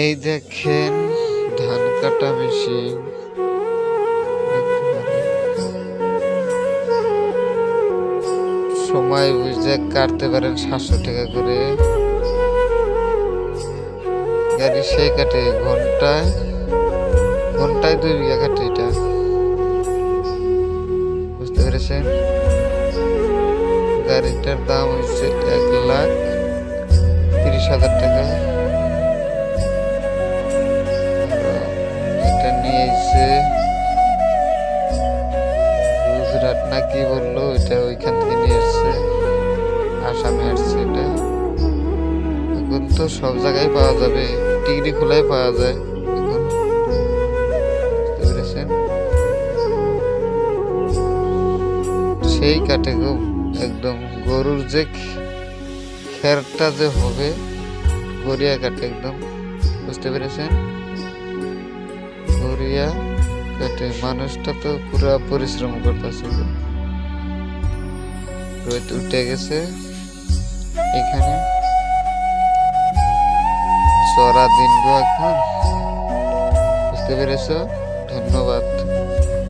এই দেখেন ধান কাটা মেশিন, সময় বুঝে কাটতে পারেন 700 টাকা করে। গাড়ি সে কাটে ঘন্টায় 2 বিঘা কাটে। এটা বুঝতে পেরেছেন? গাড়িটার দাম হচ্ছে 1,30,000 টাকা। এটা নিয়ে এসে গুজরাট না কি বললো, এটা ওইখান থেকে নিয়ে এসছে, আসামে আসছে। এটা এখন তো সব জায়গায় পাওয়া যাবে, ডিগ্রি খোলায় পাওয়া যায় এখন। বুঝতে পেরেছেন? সেই কাটে গো, একদম গরুর যে খেরটা যে হবে, গড়িয়া কাটে একদম। বুঝতে পেরেছেন? গড়িয়া কাটে। মানুষটা তো পুরা পরিশ্রম করতেছে, রোদ উঠে গেছে। এখানে চড়া দিন গো এখন। বুঝতে পেরেছ? ধন্যবাদ।